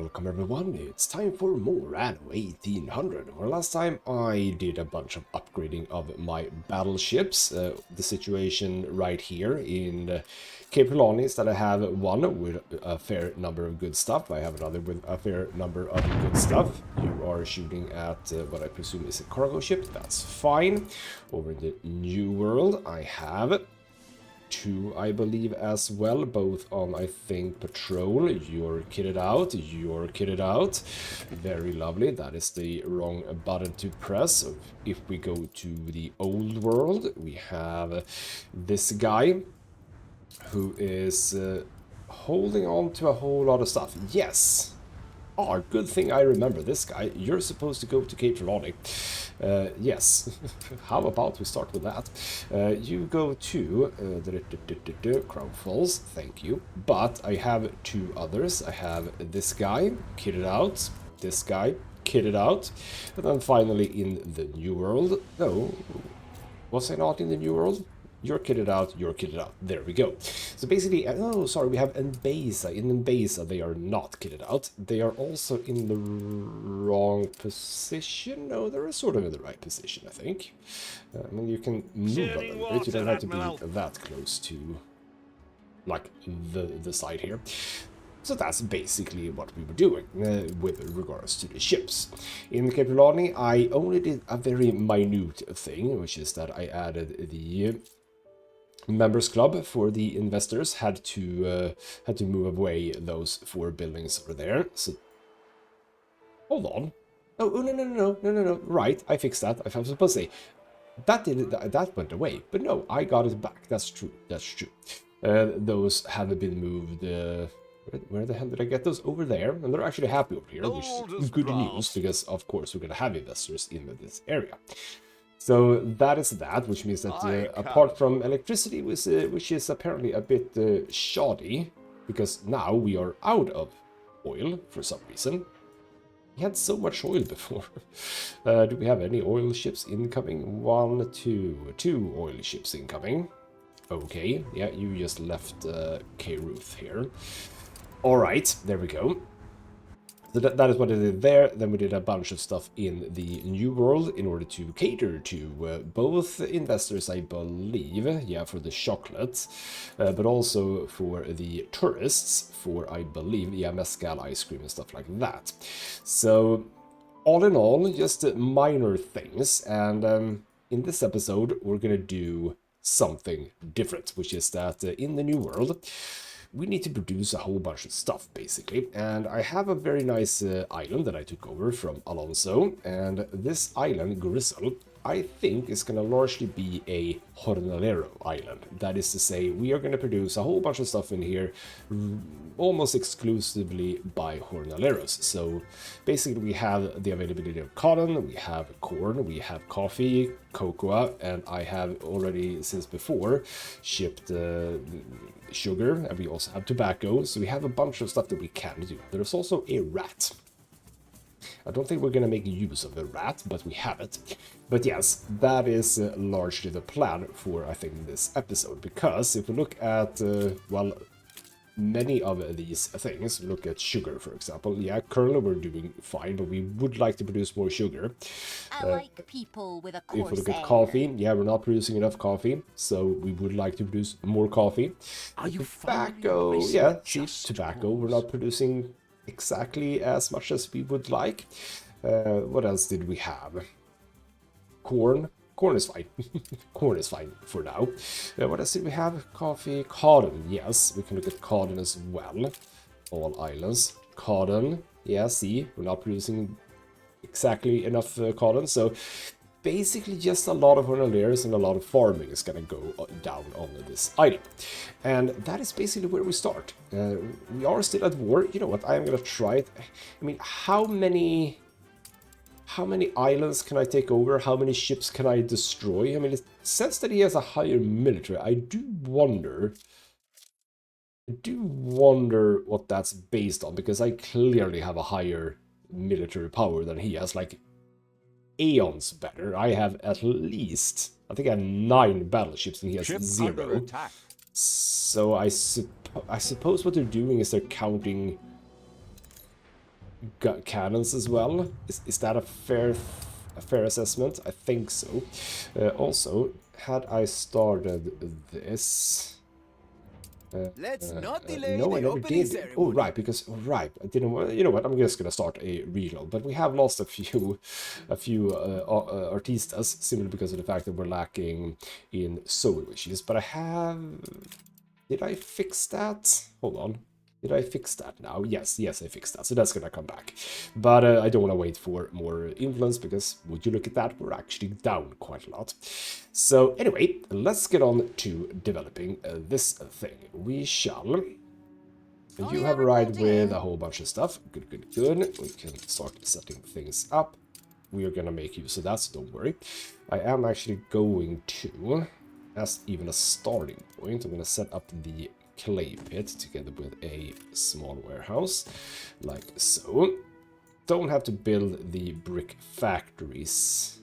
welcome everyone, it's time for more Anno 1800. Well, last time I did a bunch of upgrading of my battleships. The situation right here in Cape Trelawney is that I have one with a fair number of good stuff, I have another with a fair number of good stuff. You are shooting at what I presume is a cargo ship, that's fine. Over in the New World I have two, I believe, as well, both on, I think, patrol. You're kitted out, you're kitted out. Very lovely. That is the wrong button to press. If we go to the old world, we have this guy who is holding on to a whole lot of stuff. Yes. Oh, good thing I remember this guy. You're supposed to go to Cape Trelawney. Yes. How about we start with that? You go to Crown Falls. Thank you. But I have two others. I have this guy, kitted out. This guy, kitted out. And then finally in the New World. No. Was I not in the New World? You're kitted out, you're kitted out. There we go. So basically, oh, sorry, we have Mbesa. In Mbesa, they are not kitted out. They are also in the wrong position. No, they're sort of in the right position, I think. I mean, you can move a little bit. You don't have to be that close to, like, the side here. So that's basically what we were doing with regards to the ships. In Cape Trelawney, I only did a very minute thing, which is that I added the members club for the investors. Had to move away those 4 buildings over there. So hold on. Oh no. Right, I fixed that. I was supposed to say that went away, but no, I got it back. That's true. That's true. Those haven't been moved. Where the hell did I get those? Over there, and they're actually happy over here, which is good news because of course we're gonna have investors in this area. So that is that, which means that apart from electricity, which is apparently a bit shoddy, because now we are out of oil for some reason. We had so much oil before. Do we have any oil ships incoming? 1, 2, 2 oil ships incoming. Okay, yeah, you just left K-Ruth here. Alright, there we go. So that is what I did there. Then we did a bunch of stuff in the New World in order to cater to both investors, I believe, yeah, for the chocolate, but also for the tourists, for, I believe, yeah, mezcal ice cream and stuff like that. So, all in all, just minor things, and in this episode, we're gonna do something different, which is that in the New World, we need to produce a whole bunch of stuff, basically. And I have a very nice island that I took over from Alonso. And this island, Grizzle, I think is going to largely be a jornalero island. That is to say, we are going to produce a whole bunch of stuff in here almost exclusively by jornaleros. So basically we have the availability of cotton, we have corn, we have coffee, cocoa, and I have already since before shipped sugar, and we also have tobacco. So we have a bunch of stuff that we can do. There's also a rat. I don't think we're going to make use of the rat, but we have it. But yes, that is largely the plan for, I think, this episode. Because if we look at, well, many of these things, look at sugar, for example. Yeah, currently we're doing fine, but we would like to produce more sugar. I like people with a coarse If we look at coffee, yeah, we're not producing enough coffee, so we would like to produce more coffee. Are you tobacco? Yeah, see, tobacco, we're not producing exactly as much as we would like. What else did we have? Corn. Corn is fine. Corn is fine for now. What else did we have? Coffee. Cotton. Yes, we can look at cotton as well. All islands. Cotton. Yeah, see, we're not producing exactly enough cotton. So basically just a lot of layers and a lot of farming is going to go down on this island. And that is basically where we start. We are still at war. You know what? I am going to try it. I mean, how many islands can I take over? How many ships can I destroy? I mean, it says that he has a higher military. I do wonder what that's based on, because I clearly have a higher military power than he has, like aeons better. I have at least, I think I have 9 battleships and he has 0. So I suppose what they're doing is they're counting cannons as well. Is that a fair assessment? I think so. Also, had I started this... Let's not delay no, I the never opening did. ceremony. Oh, right, because I didn't want. You know what? I'm just gonna start a reload. But we have lost a few artistas simply because of the fact that we're lacking in soul wishes. But I have. Did I fix that? Hold on. Did I fix that now? Yes, I fixed that. So that's gonna come back. But I don't want to wait for more influence because would you look at that? We're actually down quite a lot. So anyway, let's get on to developing this thing. We shall... You have arrived with a whole bunch of stuff. Good. We can start setting things up. We are gonna make use of that, so don't worry. I am actually going to, as even a starting point, I'm gonna set up the clay pit together with a small warehouse, like so. Don't have to build the brick factories,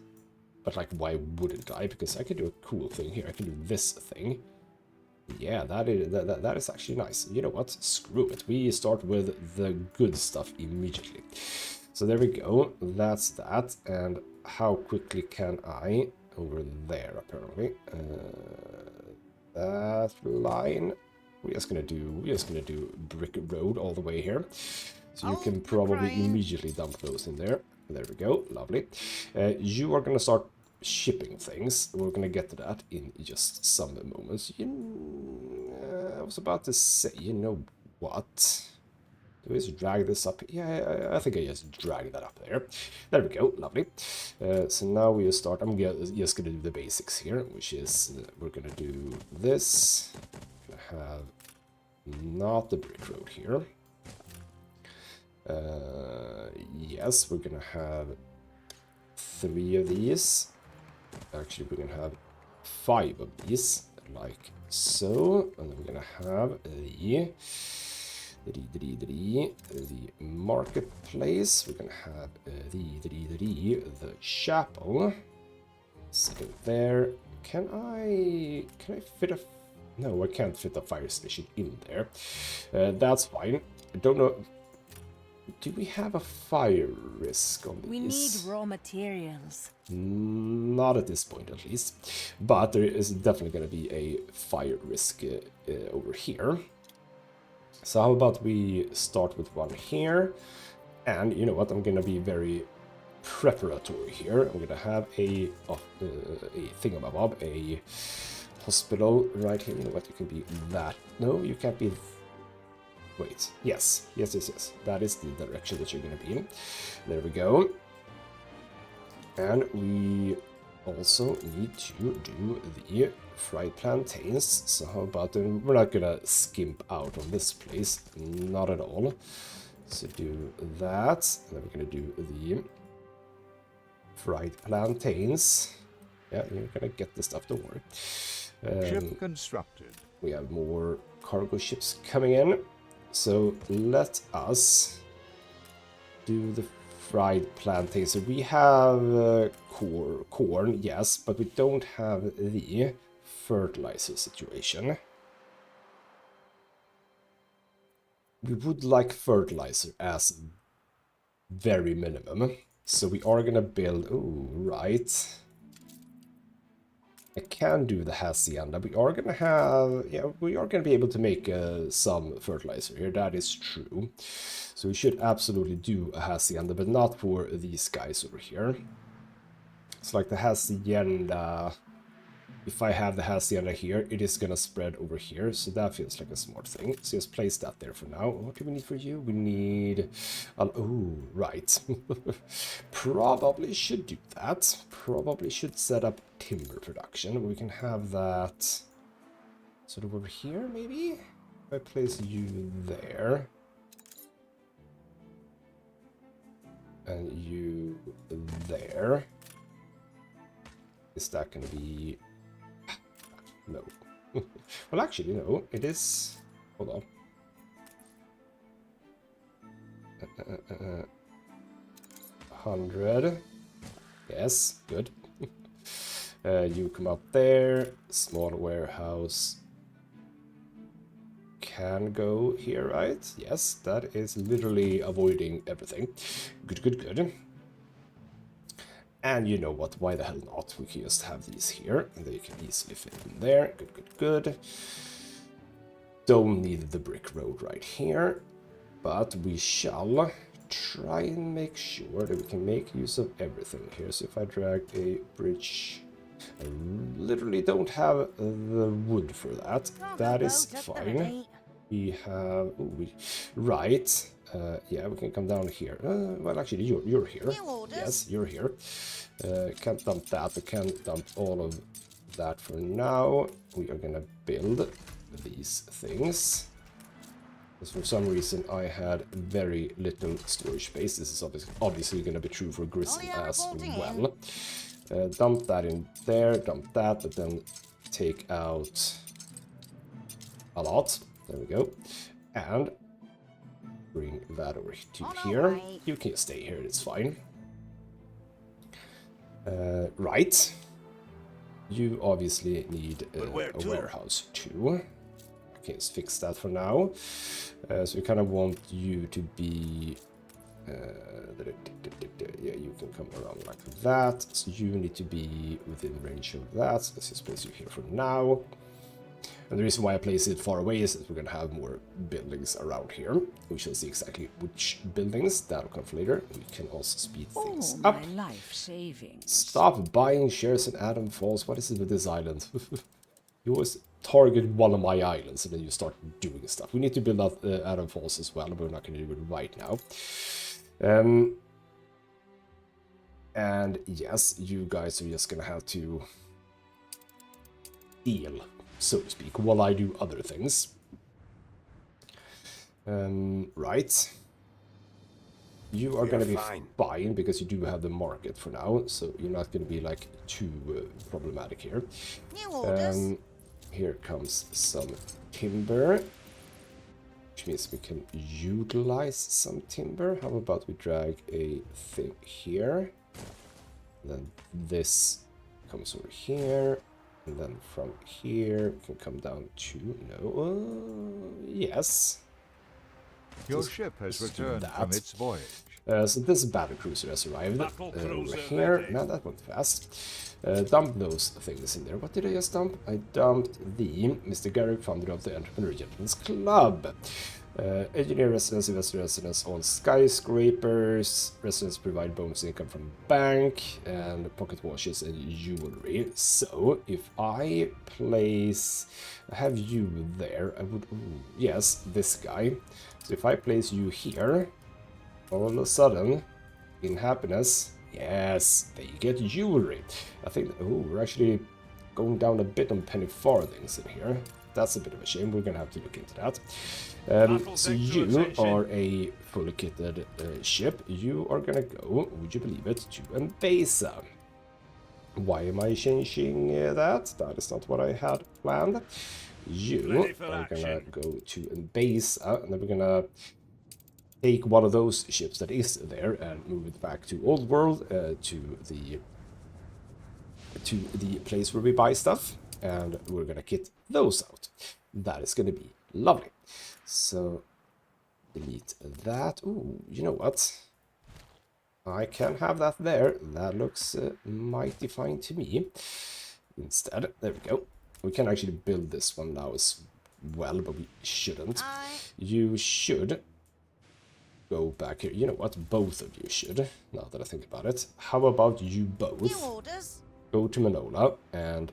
but like, why wouldn't I? Because I could do a cool thing here. I can do this thing. Yeah, that is actually nice. You know what? Screw it. We start with the good stuff immediately. So there we go. That's that. And how quickly can I... Over there, apparently. That line. We're just gonna do brick road all the way here. So you can probably immediately dump those in there. There we go. Lovely. You are gonna start shipping things. We're gonna get to that in just some moments. I was about to say, you know what? Do I just drag this up? Yeah, I think I just drag that up there. There we go, lovely. So now we start. I'm just gonna do the basics here, which is we're gonna do this. We're gonna have not the brick road here. Yes, we're gonna have 3 of these. Actually, we're gonna have 5 of these, like so, and then we're gonna have the marketplace. We're gonna have the chapel sitting there. Can I fit a... No, I can't fit a fire station in there. That's fine. I don't know. Do we have a fire risk on these? We need raw materials. Not at this point, at least. But there is definitely going to be a fire risk over here. So how about we start with one here? And you know what? I'm going to be very preparatory here. I'm going to have a thingamabob, a hospital right here. You know what? You can be that. No, you can't be... Wait, yes. That is the direction that you're going to be in. There we go. And we also need to do the fried plantains. So how about them? We're not going to skimp out on this place. Not at all. So do that. And then we're going to do the fried plantains. Yeah, you're going to get the stuff, don't worry. Ship constructed. We have more cargo ships coming in. So let us do the fried plantain. So we have corn, yes, but we don't have the fertilizer situation. We would like fertilizer as very minimum. So we are gonna build... Oh, right. I can do the hacienda. We are gonna have... Yeah, we are gonna be able to make some fertilizer here. That is true. So we should absolutely do a hacienda, but not for these guys over here. It's like the hacienda... If I have the hacienda here, it is gonna spread over here, so that feels like a smart thing. So just place that there for now. What do we need for you? We need... oh, right. Probably should do that. Probably should set up timber production. We can have that sort of over here, maybe? If I place you there. And you there. Is that gonna be... No. Well, actually, no. It is... Hold on. 100. Yes, good. You come up there. Small warehouse. can go here, right? Yes, that is literally avoiding everything. Good, good, good. And you know what, why the hell not? We can just have these here, and they can easily fit in there. Good, good, good. Don't need the brick road right here, but we shall try and make sure that we can make use of everything here. So if I drag a bridge, I literally don't have the wood for that. That is fine. We have, right. Yeah, we can come down here. Well, actually, you're here. Yes, you're here. Can't dump that. We can't dump all of that for now. We are gonna build these things. Because for some reason I had very little storage space. This is obviously going to be true for Grissom as well. Dump that in there, dump that, but then take out a lot. There we go. And bring that over to here. You can stay here, it's fine. Right. You obviously need a warehouse too. Okay, let's fix that for now. So we kind of want you to be... yeah, you can come around like that. So you need to be within range of that. So let's just place you here for now. And the reason why I place it far away is that we're going to have more buildings around here. We shall see exactly which buildings. That'll come later. We can also speed things up. My life savings. Stop buying shares in Adam Falls. What is it with this island? You always target one of my islands and then you start doing stuff. We need to build out Adam Falls as well, but we're not going to do it right now. And yes, you guys are just going to have to deal, so to speak, while I do other things. Right. You are going to be fine because you do have the market for now, so you're not going to be like too problematic here. Here comes some timber, which means we can utilize some timber. How about we drag a thing here, and then this comes over here, and then from here we can come down to yes. Your ship has returned from its voyage. So this battle cruiser has arrived over here. Now that went fast. Dump those things in there. What did I just dump? I dumped the Mr. Garrick, founder of the Entrepreneur Gentlemen's Club. Engineer residence, investor residence on skyscrapers. Residents provide bonus income from bank and pocket watches and jewelry. So if I place, I have you there. I would, yes, this guy. So if I place you here, all of a sudden, in happiness, yes, they get jewelry. I think, we're actually going down a bit on penny farthings in here. That's a bit of a shame. We're going to have to look into that. So you are a fully kitted ship. You are going to go, would you believe it, to Mbesa. Why am I changing that? That is not what I had planned. You are going to go to Mbesa, and then we're going to take one of those ships that is there and move it back to Old World, to the place where we buy stuff, and we're gonna kit those out. That is gonna be lovely. So delete that. Ooh, you know what? I can have that there. That looks mighty fine to me. Instead, there we go. We can actually build this one now as well, but we shouldn't. You should go back here. You know what? Both of you should, now that I think about it. How about you both go to Manola and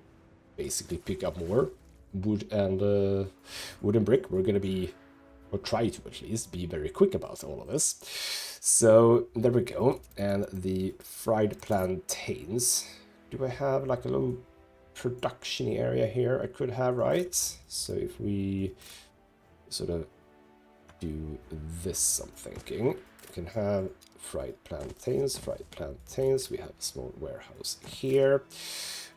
basically pick up more wood and brick. We're gonna be, or try to at least, be very quick about all of this. So there we go. And the fried plantains. Do I have like a little production area here I could have, right? So if we sort of do this, I'm thinking we can have fried plantains. We have a small warehouse here.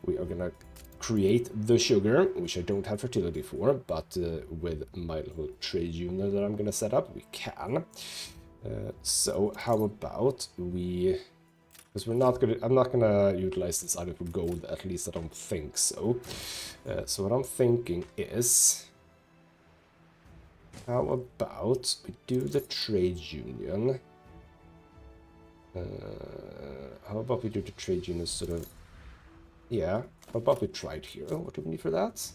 We are gonna create the sugar, which I don't have fertility for, but with my little trade union that I'm gonna set up, we can. So how about we, because I'm not gonna utilize this item for gold, at least I don't think so. So what I'm thinking is, How about we do the trade union? How about we do the trade union sort of... Yeah, how about we try it here? What do we need for that?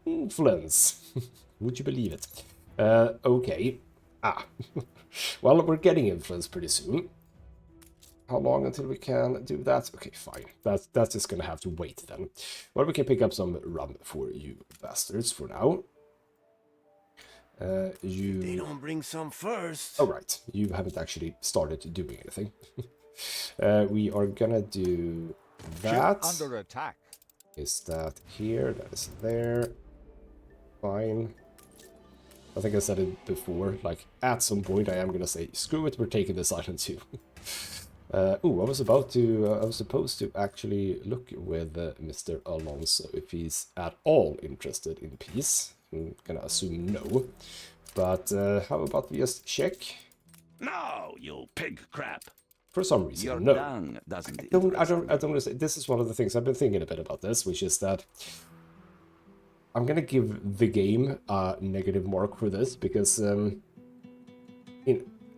Influence. Would you believe it? Okay. Well, we're getting influence pretty soon. How long until we can do that? Okay, fine. That's just gonna have to wait then. Well, we can pick up some rum for you bastards for now. They don't bring some first. Oh, right. You haven't actually started doing anything. We are gonna do that. Ship under attack. Is that here? That is there. Fine. I think I said it before. Like, at some point I am gonna say, screw it, we're taking this island too. I was supposed to actually look with Mr. Alonso if he's at all interested in peace. I'm gonna assume no. But how about we just check? No, you pig crap. For some reason, Your no. dung doesn't. I don't understand. This is one of the things I've been thinking a bit about this, which is that I'm gonna give the game a negative mark for this because in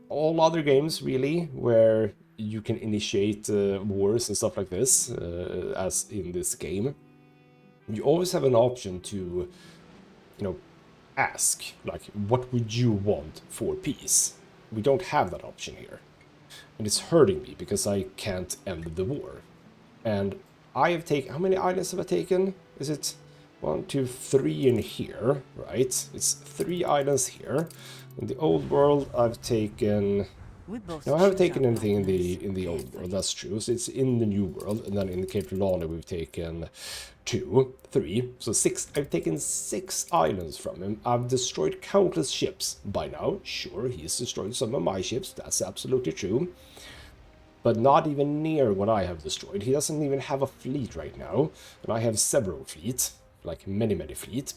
all other games, really, where you can initiate wars and stuff like this, as in this game, you always have an option to, ask, like, what would you want for peace? We don't have that option here. And it's hurting me because I can't end the war. And I have taken... How many islands have I taken? Is it 1, 2, 3 in here, right? It's 3 islands here. In the old world, I've taken... No, I haven't taken anything in the old world, that's true. So it's in the new world, and then in the Cape Lana we've taken 2, 3, so 6. I've taken 6 islands from him. I've destroyed countless ships by now. Sure, he's destroyed some of my ships, that's absolutely true. But not even near what I have destroyed. He doesn't even have a fleet right now, and I have several fleets, like many fleets.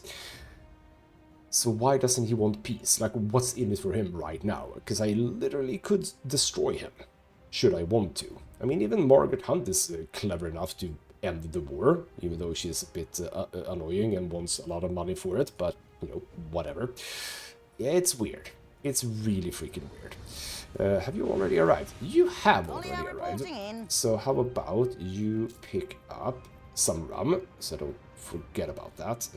So why doesn't he want peace? Like, what's in it for him right now? Because I literally could destroy him, should I want to. I mean, even Margaret Hunt is clever enough to end the war, even though she's a bit annoying and wants a lot of money for it, but, whatever. Yeah, it's weird. It's really freaking weird. Have you already arrived? You have already arrived. So how about you pick up some rum, so don't forget about that.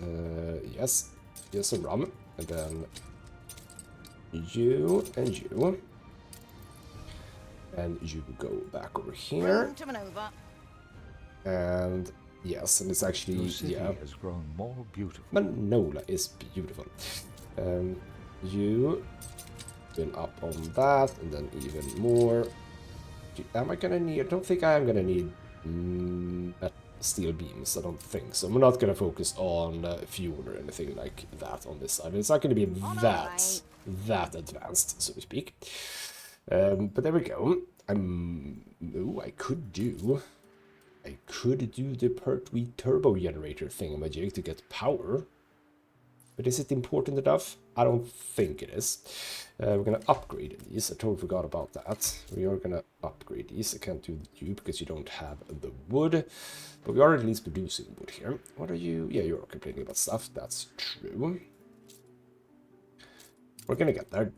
Yes. Here's some rum, and then you and you. And you go back over here. And yes, and it's actually, Your city has grown more beautiful. Manola is beautiful. You been up on that, and then even more. Am I gonna need? I don't think I am gonna need steel beams, I don't think so. I'm not gonna focus on fuel or anything like that on this side. It's not gonna be that advanced, so to speak. But there we go. I could do the Pertwee turbo generator thingamajig to get power. But is it important enough? I don't think it is. We're gonna upgrade these. I totally forgot about that. We are gonna upgrade these. I can't do you because you don't have the wood. But we are at least producing wood here. What are you? Yeah, you're complaining about stuff. That's true. We're gonna get there.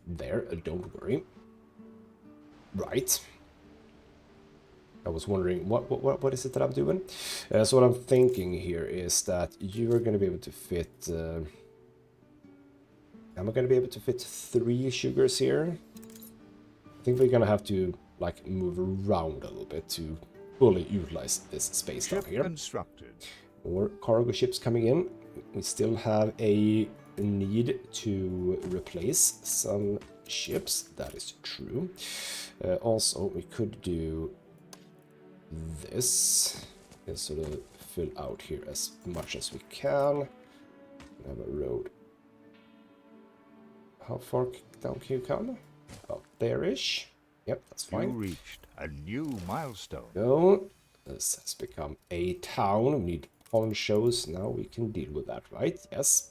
Don't worry. Right. I was wondering, what is it that I'm doing? So what I'm thinking here is that you are gonna be able to fit... am I going to be able to fit 3 sugars here? I think we're going to have to, like, move around a little bit to fully utilize this space down here. Constructed. More cargo ships coming in. We still have a need to replace some ships. That is true. Also, we could do this and sort of fill out here as much as we can. We have a road. How far down can you come? About there-ish. Yep, that's fine. You reached a new milestone. So, this has become a town. We need ponchos. Now we can deal with that, right? Yes.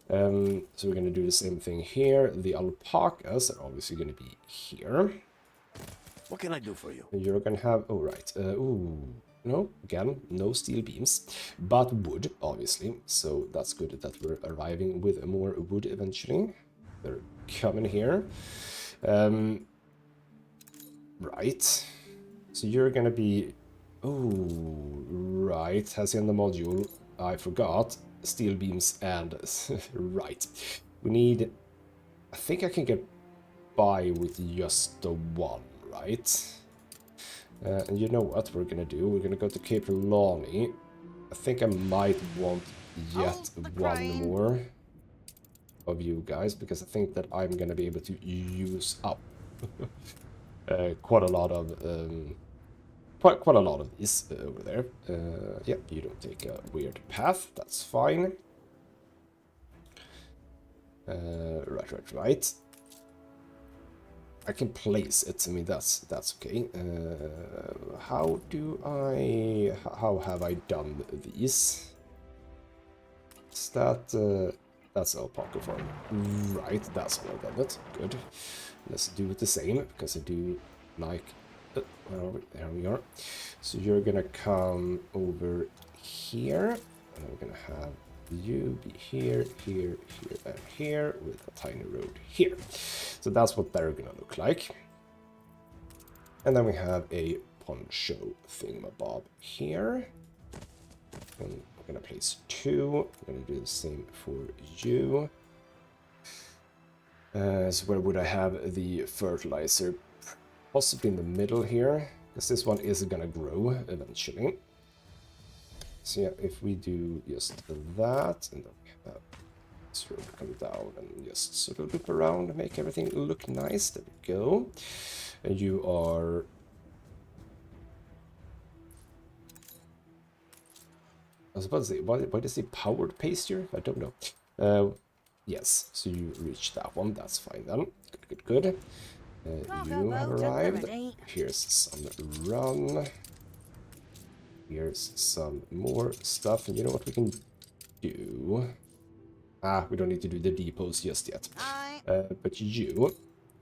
So we're going to do the same thing here. The alpacas are obviously going to be here. What can I do for you? And you're going to have... Oh, right. No, again, no steel beams, but wood, obviously. So that's good that we're arriving with more wood eventually. They're coming here. Right. So you're gonna be... Oh, right. Has in the module, I forgot, steel beams and... right. We need... I think I can get by with just the one, right? And you know what we're gonna do? We're gonna go to Cape Lonnie. I think I might want yet one more of you guys, because I think that I'm gonna be able to use up quite a lot of quite a lot of these over there. Yeah, you don't take a weird path. That's fine. Right. I can place it. I mean, that's okay. How have I done these? Is that that's alpaca farm? Right, that's how I've done it. Good. Let's do it the same, because I do like... where are we? There we are. So you're gonna come over here, and we're gonna have you be here, here, here, and here, with a tiny road here. So that's what they're gonna look like. And then we have a poncho thingamabob here. And we're gonna place 2. I'm gonna do the same for you. So where would I have the fertilizer? Possibly in the middle here, because this one is gonna grow eventually. So yeah, if we do just that, and then we have this road come down and just sort of loop around and make everything look nice. There we go. And you are... I was about to say, why does it powered pasture? I don't know. Yes, so you reached that one. That's fine then. Good. You have arrived. Here's some run. Here's some more stuff. And you know what we can do? We don't need to do the depots just yet. But you,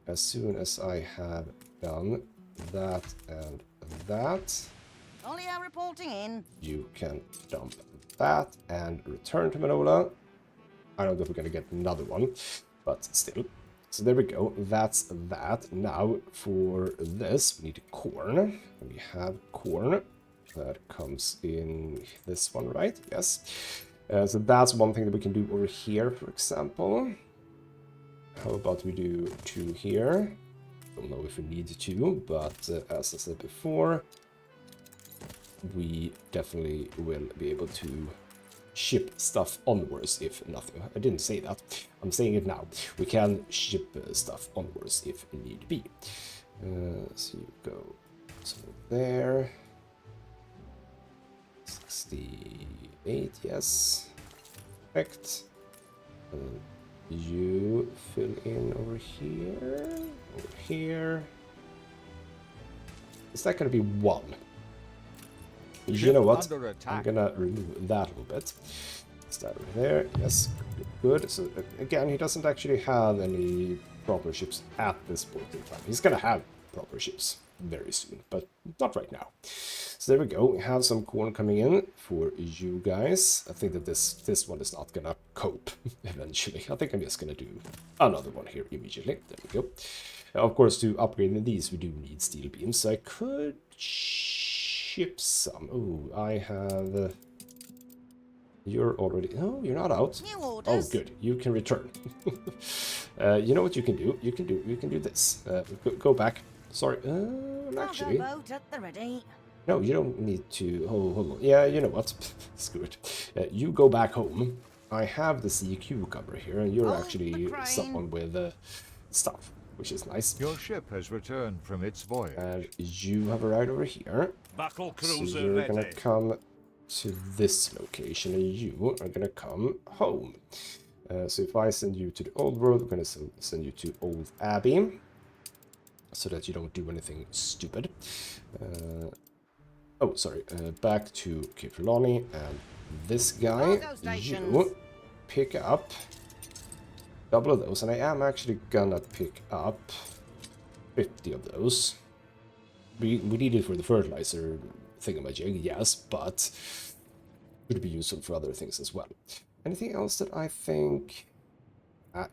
as soon as I have done that and that, Only reporting in. you can dump that and return to Manola. I don't know if we're going to get another one, but still. So there we go. That's that. Now for this, we need corn. We have corn. That comes in this one, right? Yes. So that's one thing that we can do over here, for example. How about we do 2 here? Don't know if we need to, but as I said before, we definitely will be able to ship stuff onwards if nothing. I didn't say that. I'm saying it now. We can ship stuff onwards if need be. So you go so there. 68, yes. Perfect. You fill in over here. Is that going to be 1? You know what? I'm going to remove that a little bit. Is that over there? Yes, good. So again, he doesn't actually have any proper ships at this point in time. He's going to have proper ships very soon, but not right now. So there we go. We have some corn coming in for you guys. I think that this one is not gonna cope eventually. I think I'm just gonna do another one here immediately. There we go. Of course, to upgrade these, we do need steel beams. So I could ship some. Oh, I have... You're already... Oh, you're not out. Oh, good. You can return. You know what you can do? You can do this. Go back. Sorry. Actually... No, you don't need to... Hold on. Yeah, you know what? Screw it. You go back home. I have the sea cucumber here, and you're actually someone with stuff, which is nice. Your ship has returned from its voyage. And you have arrived over here. Battle So cruiser you're gonna ready. come to this location, and you are gonna come home. So if I send you to the old world, I'm gonna send you to Old Abbey, so that you don't do anything stupid. Oh, sorry. Back to Cape Lonnie, and this guy, you pick up double of those, and I am actually gonna pick up 50 of those. We need it for the fertilizer thingamajig, yes, but could be useful for other things as well. Anything else that I think...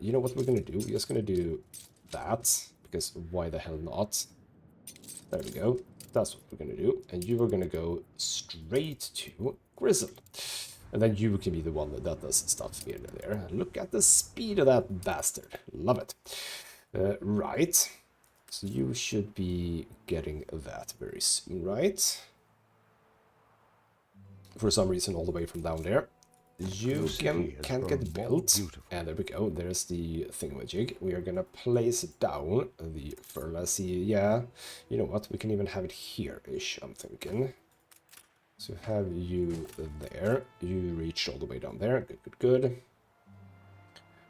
you know what we're going to do? We're just going to do that, because why the hell not? There we go. That's what we're going to do. And you are going to go straight to Grizzle. And then you can be the one that does stuff here and there. Look at the speed of that bastard. Love it. Right. So you should be getting that very soon, right? For some reason, all the way from down there. You can't get built. And there we go. There's the thingamajig. We are gonna place down the furnace. Yeah, you know what? We can even have it here-ish, I'm thinking. So have you there. You reach all the way down there. Good, good, good.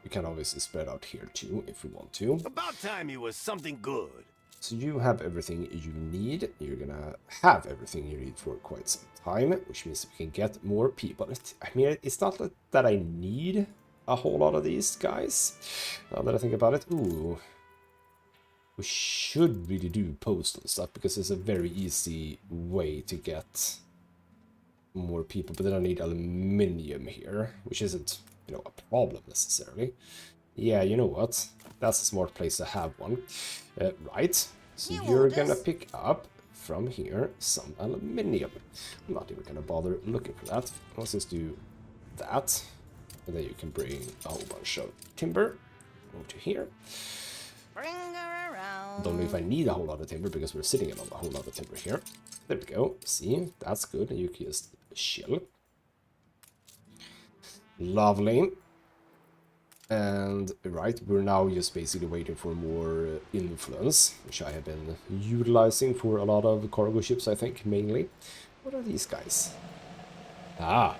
We can obviously spread out here too, if we want to. About time you was something good. So you have everything you need. You're gonna have everything you need for quite some time, which means we can get more people. I mean, it's not that I need a whole lot of these guys. Now that I think about it, ooh, we should really do postal stuff because it's a very easy way to get more people. But then I need aluminium here, which isn't, you know, a problem necessarily. Yeah, you know what? That's a smart place to have one. Right, so you're gonna pick up from here some aluminium. I'm not even gonna bother looking for that. Let's just do that. And then you can bring a whole bunch of timber over to here. Bring her around. Don't know if I need a whole lot of timber because we're sitting on a whole lot of timber here. There we go. See, that's good. And you can just chill. Lovely. And right, we're now just basically waiting for more influence, which I have been utilizing for a lot of cargo ships, I think, mainly. What are these guys? Ah,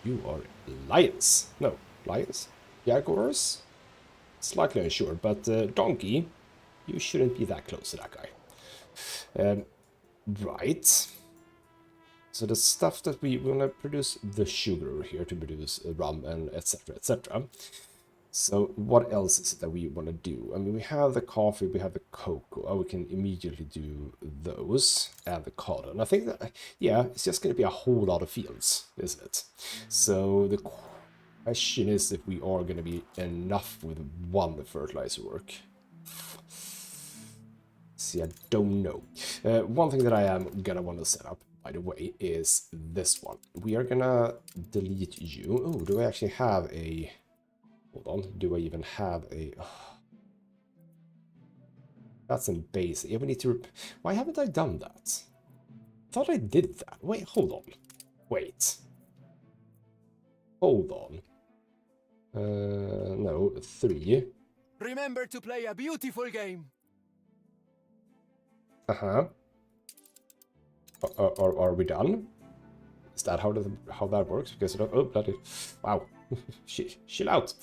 you are lions. No, lions? Jaguars? Slightly unsure, but donkey, you shouldn't be that close to that guy. Right. So the stuff that we're gonna produce the sugar over here to produce rum and etc, etc. So what else is it that we want to do? I mean, we have the coffee, we have the cocoa. We can immediately do those and the cotton. I think that, yeah, it's just going to be a whole lot of fields, isn't it? So the question is if we are going to be enough with one fertilizer work. See, I don't know. One thing that I am going to want to set up, by the way, is this one. We are going to delete you. Oh, do I actually have a... Hold on, do I even have a... Oh. That's in base. Yeah, we need to... Why haven't I done that? I thought I did that. Wait, hold on. Wait. Hold on. No, 3. Remember to play a beautiful game. Uh-huh. Are we done? Is that how that works? Because, oh, bloody... Wow. Chill out.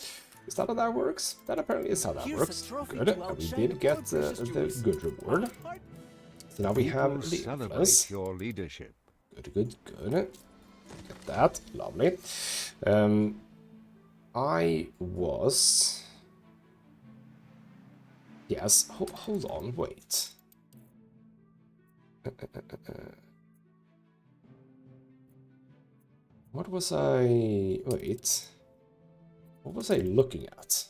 Is that how that works? That apparently is how that works. Good. And we did get the good reward. So now we have celebrate your leadership. Good, good, good. Get that. Lovely. I was... Yes. Hold on. Wait. What was I... Wait. What was I looking at?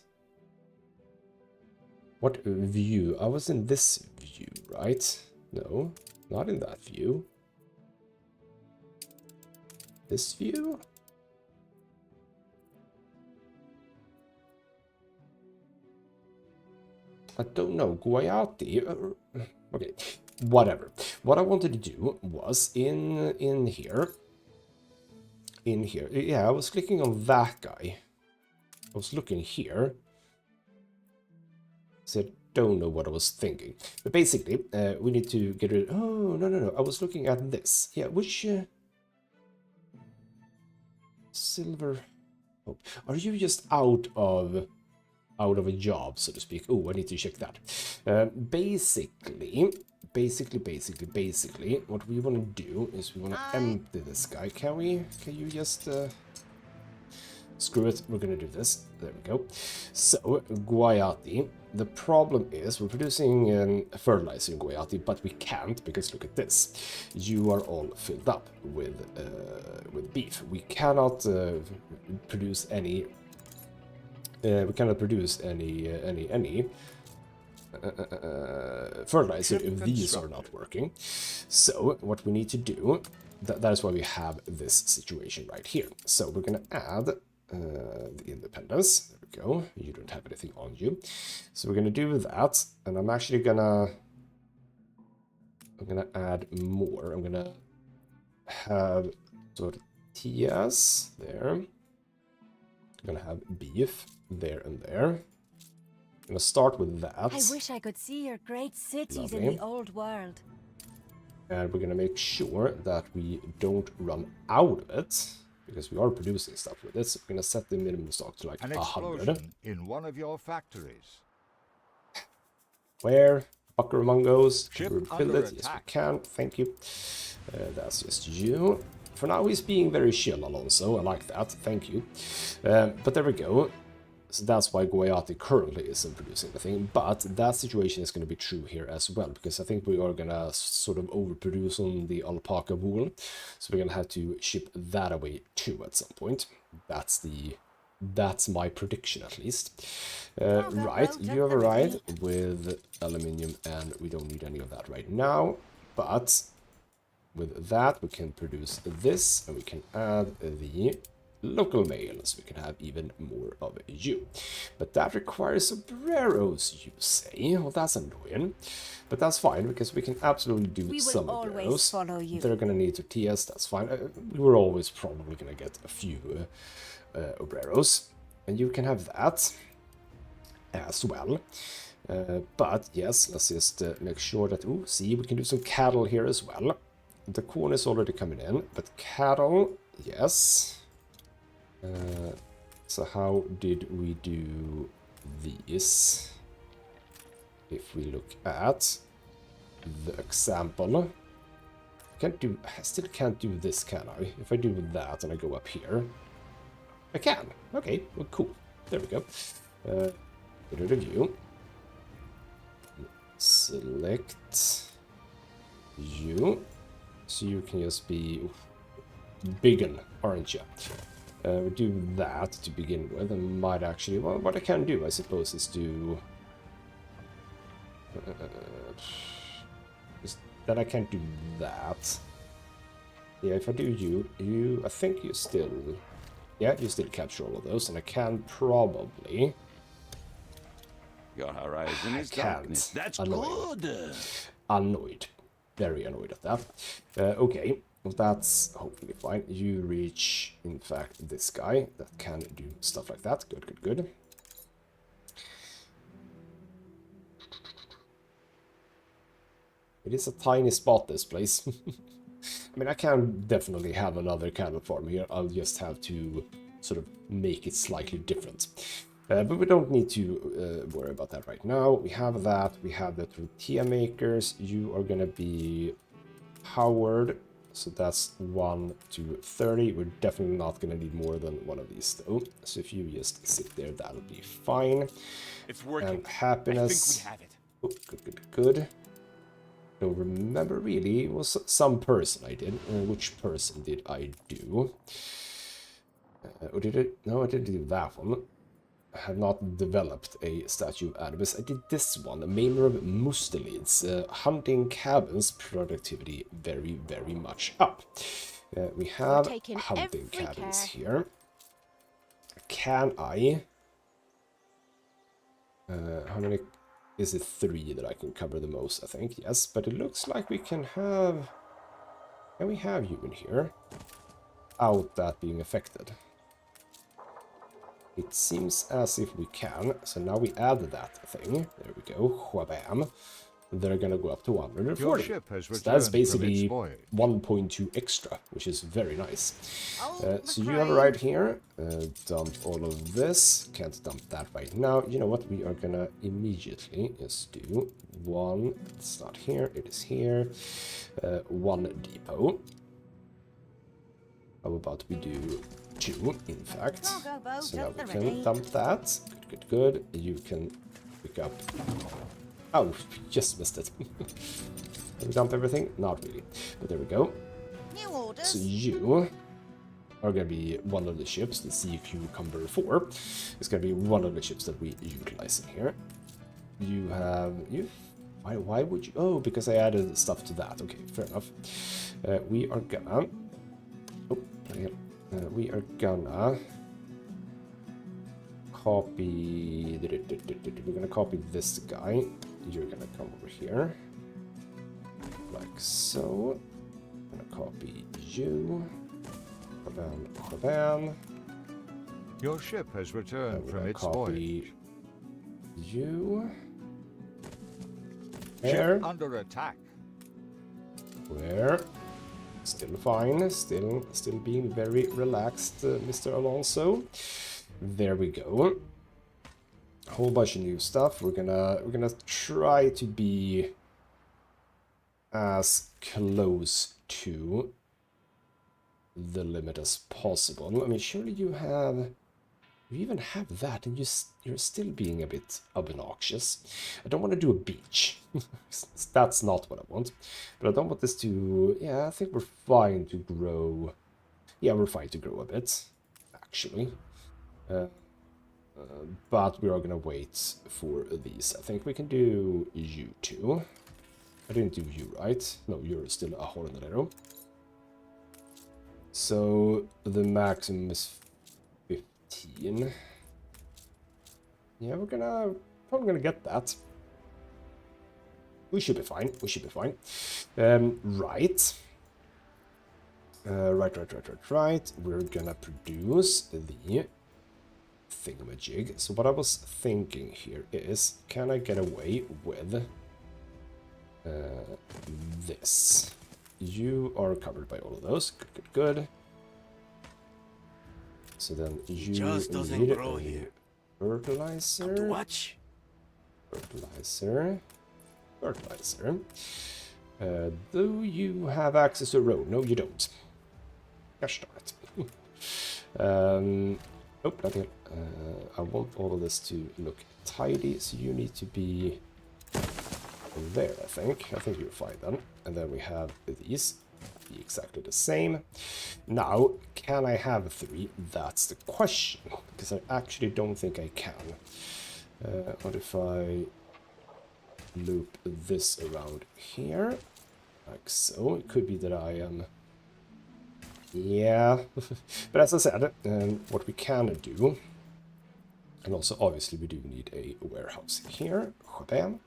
What view? I was in this view, right? No, not in that view. This view? I don't know. Guayati? Okay, whatever. What I wanted to do was in here. In here. Yeah, I was clicking on that guy. I was looking here. So I don't know what I was thinking. But basically, we need to get rid of... Oh, no. I was looking at this. Yeah, which... Silver... Oh, are you just out of a job, so to speak? Oh, I need to check that. Basically, what we want to do is we want to empty this guy. Can you just... screw it, we're gonna do this. There we go. So, guayati. The problem is we're producing a fertilizer in guayati, but we can't because look at this. You are all filled up with beef. We cannot produce any. We cannot produce any fertilizer if these are not working. So what we need to do, that is why we have this situation right here. So we're gonna add the independence. There we go. You don't have anything on you. So we're gonna do that, and I'm actually gonna add more. I'm gonna have tortillas there. I'm gonna have beef there and there. I'm gonna start with that. I wish I could see your great cities in Lovely. the old world. And we're gonna make sure that we don't run out of it, because we are producing stuff with it. So we're gonna set the minimum stock to like An 100. explosion in one of your factories. Where? Buckaroo Ship we'll build under it. Yes, we attack. can. Thank you. That's just you. For now, he's being very chill, Alonso. I like that. Thank you. But there we go. So that's why Guayati currently isn't producing anything. But that situation is going to be true here as well, because I think we are going to sort of overproduce on the alpaca wool. So we're going to have to ship that away too at some point. That's my prediction, at least. Right, you have arrived with aluminium, and we don't need any of that right now. But with that, we can produce this, and we can add the local mail, so we can have even more of you. But that requires sombreros, you say? Well, that's annoying. But that's fine, because we can absolutely do We will some always sombreros. follow you. They're gonna need tortillas, that's fine. We're always probably gonna get a few obreros. And you can have that as well. But yes, let's just make sure that, oh, see, we can do some cattle here as well. The corn is already coming in, but cattle, yes. So how did we do these? If we look at the example, I still can't do this, can I? If I do that and I go up here, I can. Okay, well, cool. There we go. Review. Select you. So you can just be biggen, aren't you? We do that to begin with, and might actually, well, what I can do, I suppose, is do... then I can't do that. Yeah, if I do you, I think you still... Yeah, you still capture all of those, and I can probably... Your horizon is can't. darkness. That's Annoying. good. Annoyed. Very annoyed at that. Okay, well, that's hopefully fine. You reach, in fact, this guy that can do stuff like that. Good, good, good. It is a tiny spot, this place. I mean, I can definitely have another cattle farm here. I'll just have to sort of make it slightly different. But we don't need to worry about that right now. We have that. We have the tortilla makers. You are going to be Howard. So that's 1 to 30. We're definitely not going to need more than one of these, though. So if you just sit there, that'll be fine. It's working. And happiness. I think we have it. Oh, good, good, good. Don't remember really. It was some person I did. Which person did I do? Or did it? No, I didn't do that one. I have not developed a statue of Anubis. I did this one, a Mamer of Mustelids. Hunting cabins, productivity very, very much up. We have taking hunting every cabins care. here. Can I? How many? Is it 3 that I can cover the most? I think yes, but it looks like we can have. Can we have you in here? Without that being affected. It seems as if we can, so now we add that thing. There we go, whabam. They're gonna go up to 140. Your ship has So that's returned from basically its voyage. 1.2 extra, which is very nice. Oh, So you have arrived here. Dump all of this. Can't dump that right now. You know what? We are gonna immediately just do 1. It's not here. It is here. 1 depot. How about we do 2, in fact. Cargo boat So now at we the can ready. dump that. Good, good, good. You can pick up... Oh, just missed it. Can we dump everything? Not really. But there we go. New orders. So you are going to be one of the ships, the Sea Cucumber 4. It's going to be one of the ships that we utilize in here. You have... Why would you... Oh, because I added stuff to that. Okay, fair enough. We are gonna... Oh, we are gonna... Copy... We're gonna copy this guy. You're gonna come over here. Like so. I'm gonna copy you. Bam. Your ship has returned from its Copy voyage. you. There. Ship under attack. Where? Still fine. Still being very relaxed, Mr. Alonso. There we go. A whole bunch of new stuff. We're gonna try to be as close to the limit as possible. I mean, surely you even have that, and you're still being a bit obnoxious. I don't want to do a beach. That's not what I want. But I don't want this to... Yeah, I think we're fine to grow. Yeah, we're fine to grow a bit, actually. But we are going to wait for these. I think we can do you two. I didn't do you, right? No, you're still a Hornadero. So the maximum is 15. Yeah, we're probably gonna get that. We should be fine. We should be fine. Right. Right. We're gonna produce the thingamajig. So what I was thinking here is, can I get away with this? You are covered by all of those. Good. So then you just doesn't need grow a here. fertilizer. Watch. Fertilizer. Do you have access to a road? No, you don't. Gosh darn it. Oh, not here. I want all of this to look tidy, so you need to be there, I think. I think you're fine then. And then we have these. Be exactly the same. Now, can I have 3? That's the question. Because I actually don't think I can. What if I loop this around here? Like so. It could be that I am... Yeah. But as I said, what we can do... And also, obviously, we do need a warehouse here. Bam.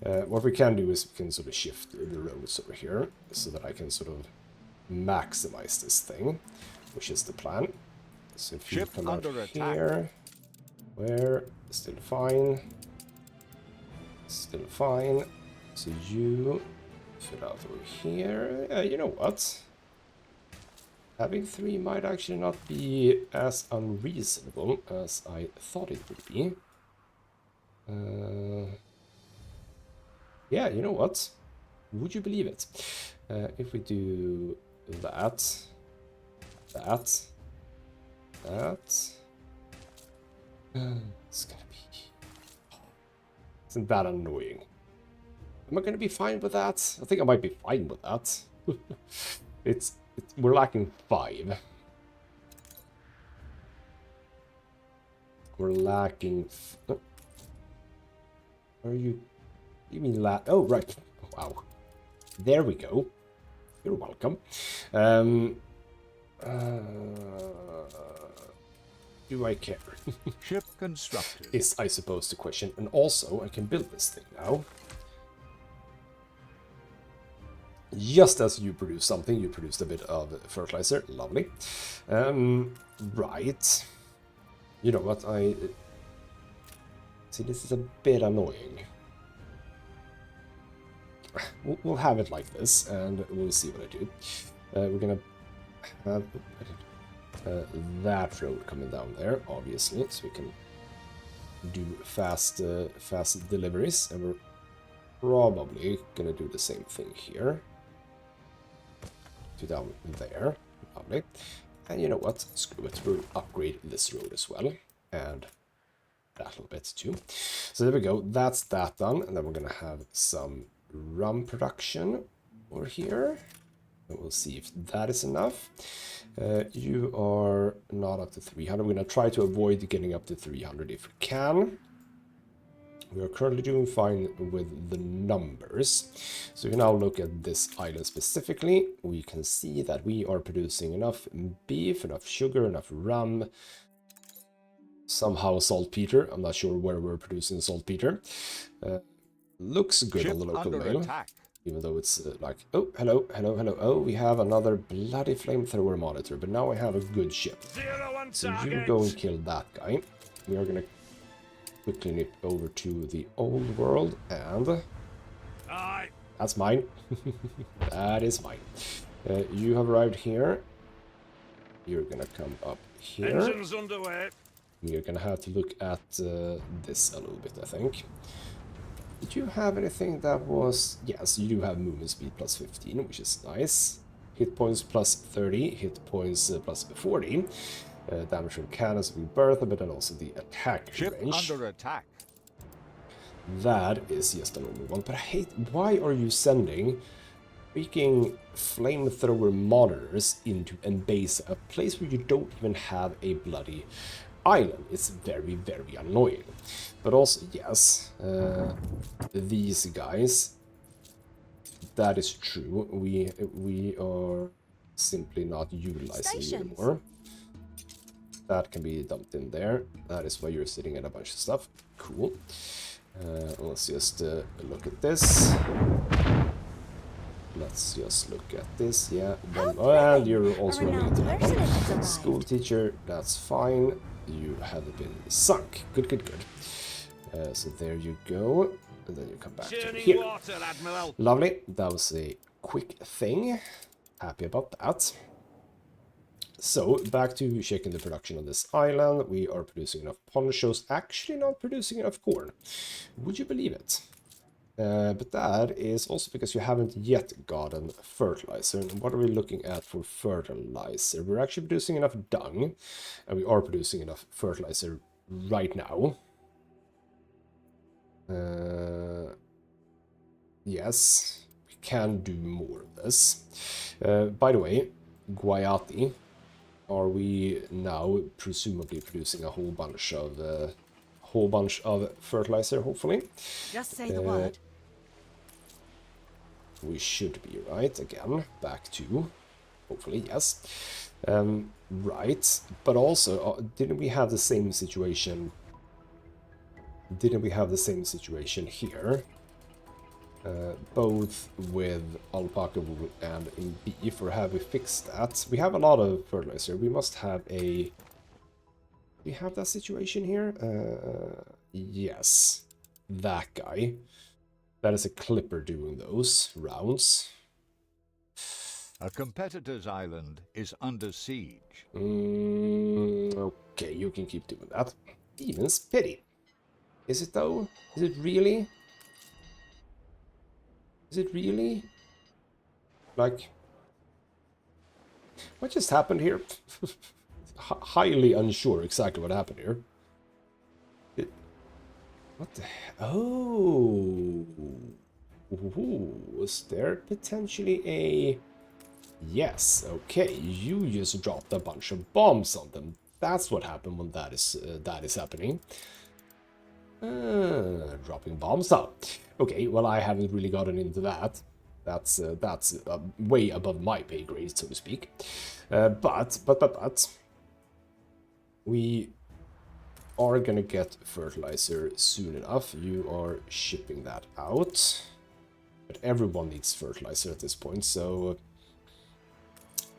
What we can do is we can sort of shift the roads over here so that I can sort of maximize this thing, which is the plan. So if you come out here, where still fine. So you fit out over here. You know what? Having 3 might actually not be as unreasonable as I thought it would be. Yeah, you know what? Would you believe it? If we do that, it's gonna be... Isn't that annoying? Am I gonna be fine with that? I think I might be fine with that. We're lacking 5. We're lacking... Are you... You mean oh, right. Wow. There we go. You're welcome. Do I care? Ship constructed. Is, I suppose, the question. And also, I can build this thing now. Just as you produce something, you produced a bit of fertilizer. Lovely. Right. You know what? See, this is a bit annoying. We'll have it like this, and we'll see what I do. We're gonna have that road coming down there, obviously, so we can do fast deliveries, and we're probably gonna do the same thing here. To down there, lovely. And you know what? Screw it. We'll upgrade this road as well. And that little bit too. So there we go. That's that done. And then we're going to have some rum production over here. And we'll see if that is enough. You are not up to 300. We're going to try to avoid getting up to 300 if we can. We are currently doing fine with the numbers. So you now look at this island specifically. We can see that we are producing enough beef, enough sugar, enough rum. Somehow saltpeter. I'm not sure where we're producing saltpeter. Looks good on the local mail. Even though it's like, oh, hello. Oh, we have another bloody flamethrower monitor. But now I have a good ship. So you go and kill that guy. We are going to quickly nip over to the old world, and that's mine. That is mine. You have arrived here. You're gonna come up here. Engines underway. You're gonna have to look at this a little bit, I think. Did you have anything that was... Yes, you do have movement speed plus 15, which is nice. Hit points plus 30, hit points plus 40. Damage from cannons with Bertha, but then also the attack Ship range. under attack. That is just a normal one, but I hate... Why are you sending freaking flamethrower monitors into Embasa, a place where you don't even have a bloody island? It's very, very annoying. But also, yes, these guys, that is true. We are simply not utilizing it anymore. That can be dumped in there. That is why you're sitting at a bunch of stuff. Cool. Let's just look at this. Let's just look at this. Yeah. And you're also running into that school teacher. That's fine. You have been sunk. Good. So there you go. And then you come back to here. Water, Admiral. Lovely. That was a quick thing. Happy about that. So, back to checking the production on this island. We are producing enough ponchos, actually not producing enough corn. Would you believe it? But that is also because you haven't yet gotten fertilizer. And what are we looking at for fertilizer? We're actually producing enough dung, and we are producing enough fertilizer right now. Yes, we can do more of this. By the way, Guayati, are we now presumably producing a whole bunch of fertilizer, hopefully? Just say the word. We should be, right? Again, back to, hopefully, yes. Right, but also, didn't we have the same situation? Didn't we have the same situation here? Both with alpaca wool and in beef, or have we fixed that? We have a lot of fertilizer. We must have a... We have that situation here? Yes. That guy. That is a clipper doing those rounds. A competitor's island is under siege. Okay, you can keep doing that. Even's pity. Is it though? Is it really? Is it really? Like, what just happened here? Highly unsure exactly what happened here. What the Oh! Ooh, was there potentially a... Yes, okay, you just dropped a bunch of bombs on them. That's what happened when that is happening. Dropping bombs out. Okay, well, I haven't really gotten into that. That's way above my pay grade, so to speak. But we are gonna get fertilizer soon enough. You are shipping that out, but everyone needs fertilizer at this point. So,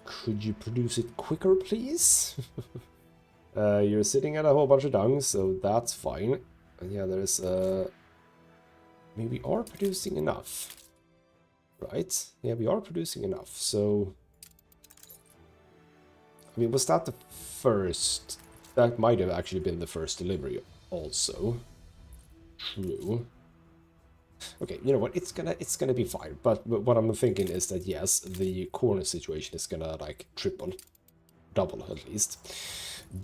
could you produce it quicker, please? You're sitting at a whole bunch of dung, so that's fine. And yeah, there's I mean, we are producing enough, right? Yeah, we are producing enough. So, I mean, was that the first? That might have actually been the first delivery also. True. Okay, you know what? It's gonna be fine. But what I'm thinking is that yes, the corner situation is gonna like triple. double at least.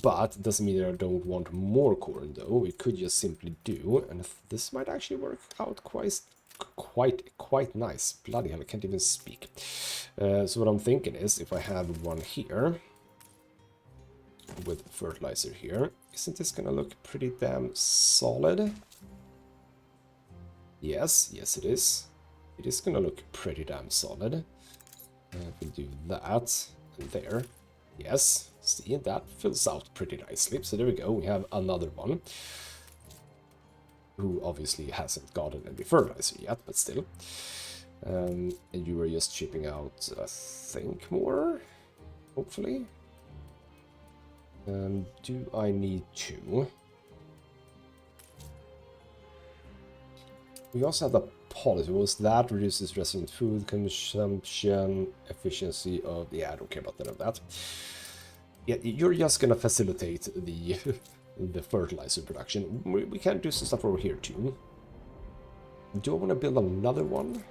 But it doesn't mean that I don't want more corn though. We could just simply do, and this might actually work out quite nice. Bloody hell, I can't even speak. So what I'm thinking is, if I have one here with fertilizer here, isn't this gonna look pretty damn solid? Yes, it is. It is gonna look pretty damn solid. We'll do that and there. Yes, see, that fills out pretty nicely. So there we go, we have another one. Who obviously hasn't gotten any fertilizer yet, but still. And you were just shipping out, I think, more? Hopefully. Do I need to? We also have the policy. Was that reduces resident food consumption, efficiency of... Yeah, I don't care about none of that. Yeah, you're just gonna facilitate the the fertilizer production. We can do some stuff over here too. Do I want to build another one?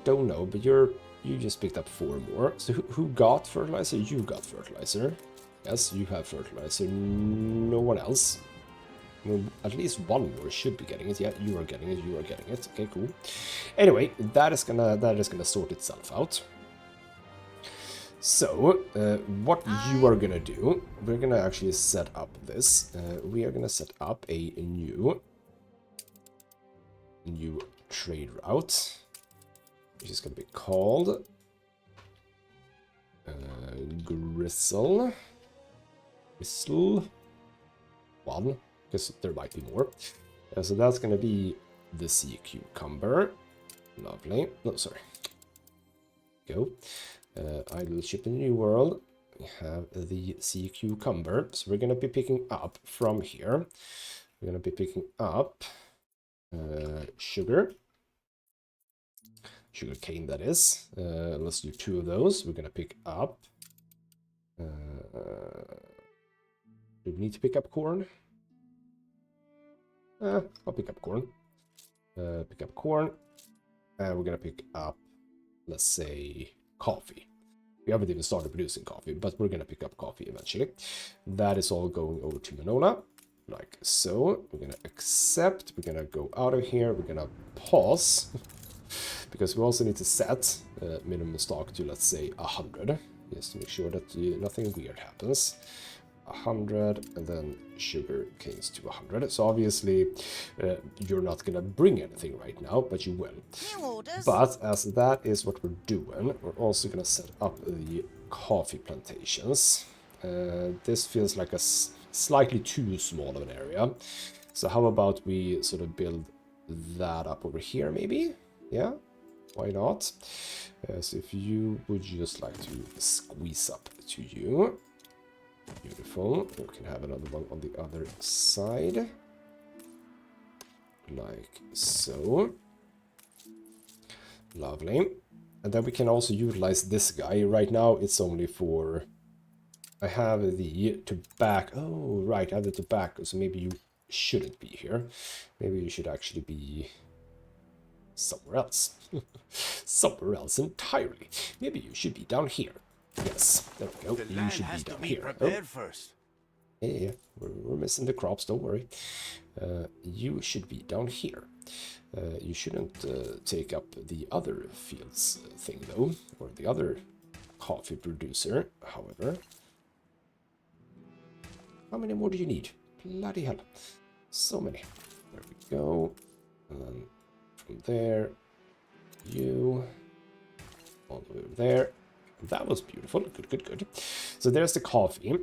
Don't know, but you just picked up 4 more. So who got fertilizer? You got fertilizer. Yes, you have fertilizer. No one else. Well, at least one more should be getting it. Yeah, you are getting it. You are getting it. Okay, cool. Anyway, that is gonna sort itself out. So, what you are gonna do, we're gonna actually set up this. We are gonna set up a new trade route, which is gonna be called Gristle 1, because there might be more. So that's gonna be the sea cucumber. Lovely. No, sorry. Go. I will ship in the new world. We have the sea cucumber. So we're gonna be picking up from here. We're gonna be picking up sugar cane, that is. Let's do 2 of those. We're gonna pick up. Do we need to pick up corn? I'll pick up corn. Pick up corn. And we're gonna pick up, let's say, coffee. We haven't even started producing coffee, but we're gonna pick up coffee eventually. That is all going over to Manola, like so. We're gonna accept. We're gonna go out of here. We're gonna pause because we also need to set minimum stock to, let's say, 100, just to make sure that nothing weird happens. 100, and then sugar canes to 100. So obviously you're not gonna bring anything right now, but you will. But as that is what we're doing, we're also gonna set up the coffee plantations. This feels like a slightly too small of an area, so how about we sort of build that up over here, maybe? Yeah, why not? So if you would just like to squeeze up to you. Beautiful. We can have another one on the other side. Like so. Lovely. And then we can also utilize this guy. Right now it's only for... I have the tobacco. Oh, right, I have the tobacco. So maybe you shouldn't be here. Maybe you should actually be somewhere else. Somewhere else entirely. Maybe you should be down here. Yes, there we go. You should be down here. Oh. First. Yeah, we're missing the crops, don't worry. You should be down here. You shouldn't take up the other fields thing, though, or the other coffee producer, however. How many more do you need? Bloody hell. So many. There we go. And then from there, you, all the way over there. That was beautiful. Good. So there's the coffee.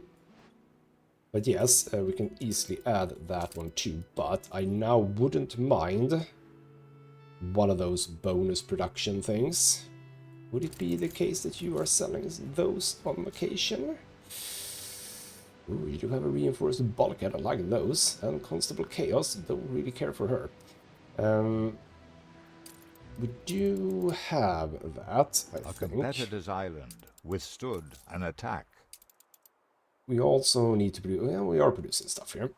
But yes, we can easily add that one too. But I now wouldn't mind one of those bonus production things. Would it be the case that you are selling those on occasion? Ooh, you do have a reinforced bulkhead. I like those. And Constable Chaos. Don't really care for her. We do have that, I think. A competitor's island withstood an attack. We also need to produce... Well, we are producing stuff here.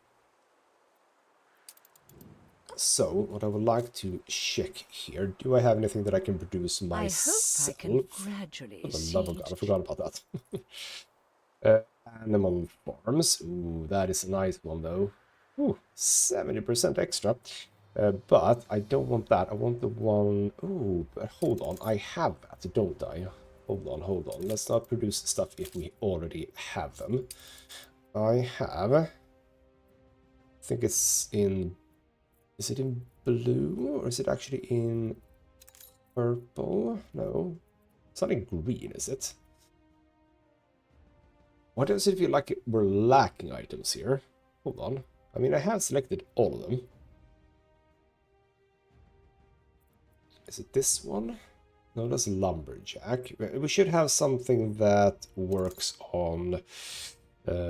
So, what I would like to check here, do I have anything that I can produce myself? I hope I can gradually For the love of God, I see. forgot about that. Animal farms, ooh, that is a nice one though. Ooh, 70% extra. But I don't want that, I want the one... Ooh, but hold on, I have that, don't I? Hold on, let's not produce stuff if we already have them. I have... I think it's in... Is it in blue, or is it actually in purple? No. It's not in green, is it? Why does it feel like we're lacking items here? Hold on. I mean, I have selected all of them. Is it this one? No, that's lumberjack. We should have something that works on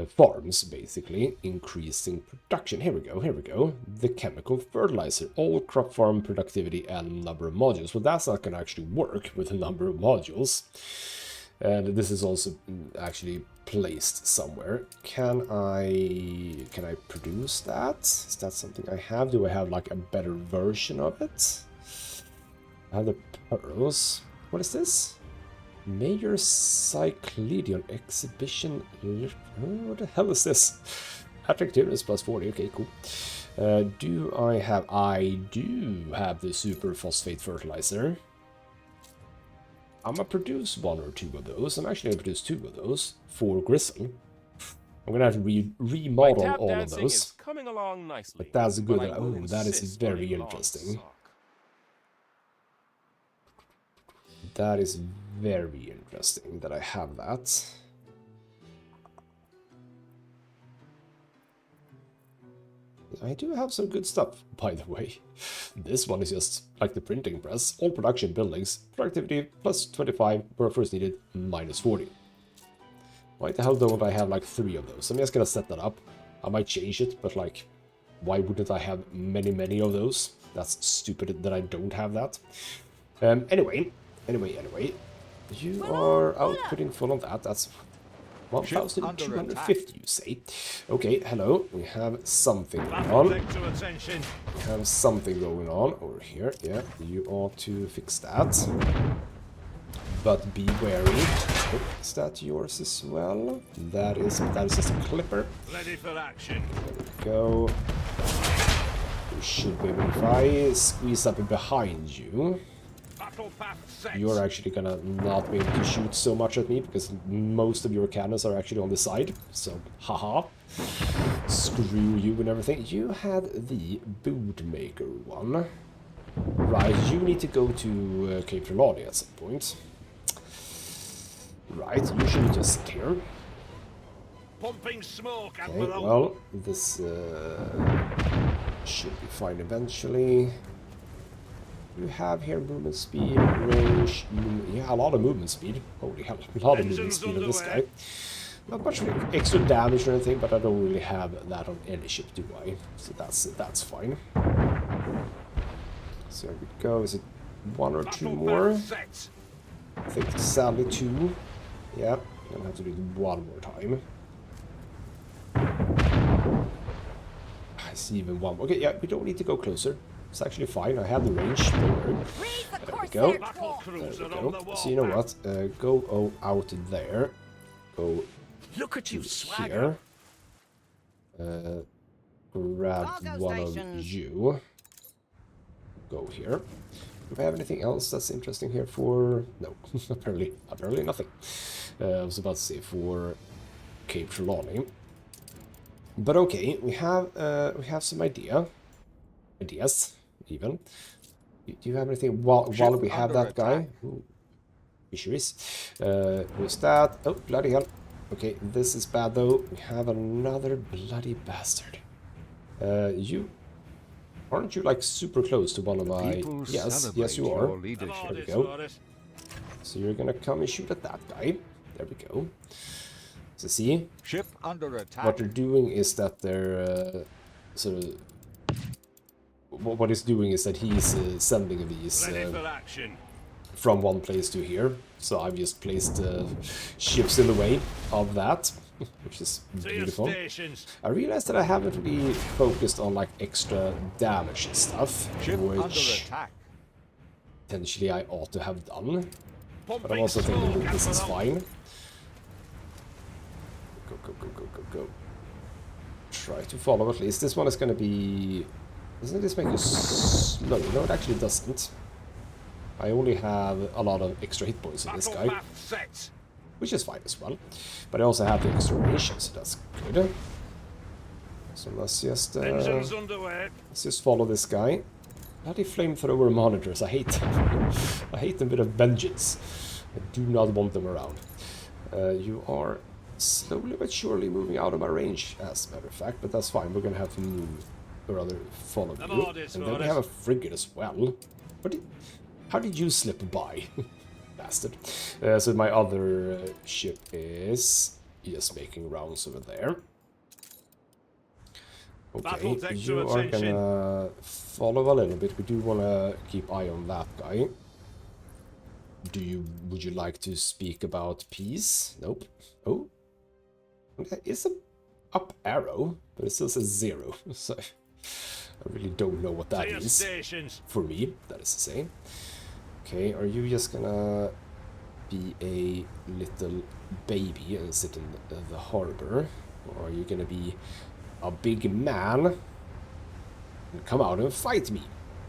farms, basically, increasing production. Here we go. The chemical fertilizer, all crop farm productivity and number of modules. Well, that's not going to actually work with the number of modules. And this is also actually placed somewhere. Can I produce that? Is that something I have? Do I have like a better version of it? I have the pearls. What is this? Major Cycledion exhibition. What the hell is this? Attractiveness plus 40. Okay, cool. Do I have? I do have the super phosphate fertilizer. I'm gonna produce one or two of those. I'm actually gonna produce two of those for Gristle. I'm gonna have to remodel all of those. Is coming along nicely, but that's good. Oh, that is insist very on a long interesting. sock. That is very interesting that I have that. I do have some good stuff, by the way. This one is just like the printing press. All production buildings. Productivity plus 25, workforce needed minus 40. Why the hell don't I have like 3 of those? I'm just gonna set that up. I might change it, but like, why wouldn't I have many of those? That's stupid that I don't have that. Anyway. You are outputting full on that. That's 1,250, you say. Okay, hello. We have something going on. We have something going on over here. Yeah, you ought to fix that. But be wary. Oh, is that yours as well? That is just a clipper. Ready for action. There we go. You should be able, if I squeeze up behind you, you're actually gonna not be able to shoot so much at me because most of your cannons are actually on the side. So, haha. Screw you and everything. You had the bootmaker one. Right, you need to go to Cape Trelawney at some point. Right, you should just sit here. Pumping smoke, Okay, Admiral. well, this should be fine eventually. You have here movement speed, range, yeah, a lot of movement speed. Holy hell, a lot of movement speed on this guy. Not much extra damage or anything, but I don't really have that on any ship, do I? So that's fine. So here we go. Is it 1 or 2 more? I think sadly 2. Yeah, I'm gonna have to do it 1 more time. I see even 1 more. Okay, yeah, we don't need to go closer. It's actually fine. I have the range. Don't worry. There we go. There we go. So you know what? Go out there. Go. Look at you, here. Grab one of you. Go here. Do I have anything else that's interesting here for? No, apparently nothing. I was about to say for Cape Trelawney. But okay, we have some ideas even. Do you have anything while we have that guy? Ooh, fisheries. Who's that? Oh, bloody hell. Okay, this is bad though. We have another bloody bastard. Aren't you like super close to one of my... Yes, you are. There we go. So you're gonna come and shoot at that guy. There we go. So see, Ship under attack. what they're doing is that they're sort of... What he's doing is that he's sending these from one place to here. So I've just placed ships in the way of that, which is To your beautiful. stations. I realized that I haven't really focused on like extra damage and stuff, Ship under which attack. potentially I ought to have done. But I'm Pumping also thinking smoke, that this is Admiral. fine. Go, go, go, go, go, go. Try to follow at least. This one is going to be... Doesn't this make you slow? No, it actually doesn't. I only have a lot of extra hit points in this Battle guy, path set. which is fine as well. But I also have the extra range, so that's good. So let's just Engines let's just follow this guy. Bloody flamethrower monitors, I hate them. I hate them with a vengeance. I do not want them around. You are slowly but surely moving out of my range, as a matter of fact, but that's fine. We're gonna have to move, or rather follow you. Orders, And then we have a frigate as well. How did you slip by? Bastard. So my other ship is just making rounds over there. Okay, you are gonna follow a little bit. We do wanna keep eye on that guy. Would you like to speak about peace? Nope. Oh. It's an up arrow, but it still says 0. So I really don't know what that is. For me, that is to say. Okay, are you just gonna be a little baby and sit in the harbor? Or are you gonna be a big man and come out and fight me?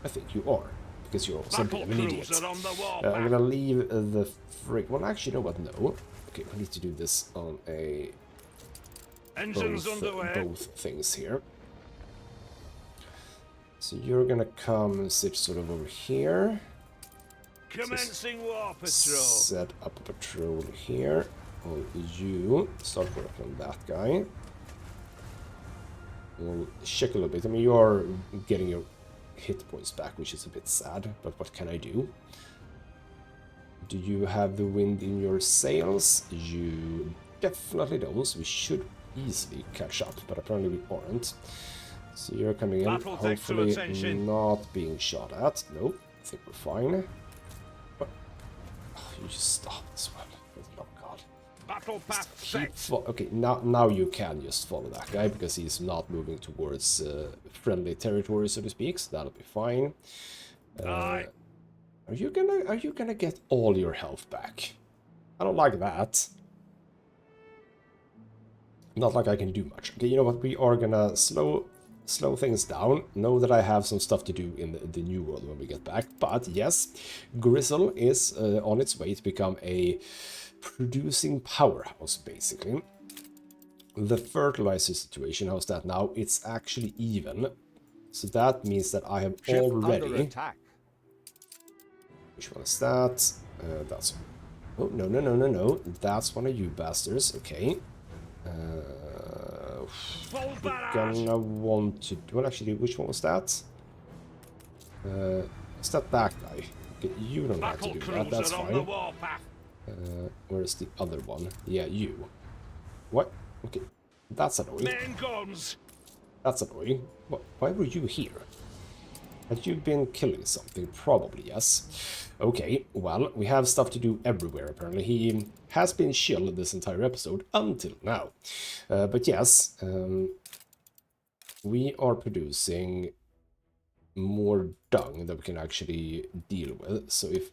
I think you are, because you're also an idiot. I'm gonna leave the frig. Well, actually, you know what? No. Okay, we need to do this on a both things here. So you're gonna come and sit sort of over here. Commencing war patrol. Set up a patrol here. On you start working on that guy. We'll check a little bit. I mean, you are getting your hit points back, which is a bit sad, but what can I do? Do you have the wind in your sails? You definitely don't, so we should easily catch up, but apparently we aren't. So you're coming in, hopefully not being shot at. Nope, I think we're fine. But, oh, you just stop as well. Oh god. Battle path set. Okay, now you can just follow that guy because he's not moving towards friendly territory, so to speak. So that'll be fine. Are you gonna get all your health back? I don't like that. Not like I can do much. Okay, you know what? We are gonna slow things down. Know that I have some stuff to do in the new world when we get back. But yes, Grizzle is on its way to become a producing powerhouse, basically. The fertilizer situation, how's that now? It's actually even. So that means that I have Ship already... under attack. Which one is that? That's... Oh, no. That's one of you bastards. Okay. We're gonna want to... Well, actually, which one was that? Is that guy? Okay, you don't have to do that. That's fine. Where's the other one? Yeah, you. What? Okay. That's annoying. That's annoying. What? Why were you here? Had you been killing something? Probably, yes. Okay, well, we have stuff to do everywhere, apparently. He has been chill this entire episode, until now. But yes, we are producing more dung that we can actually deal with. So if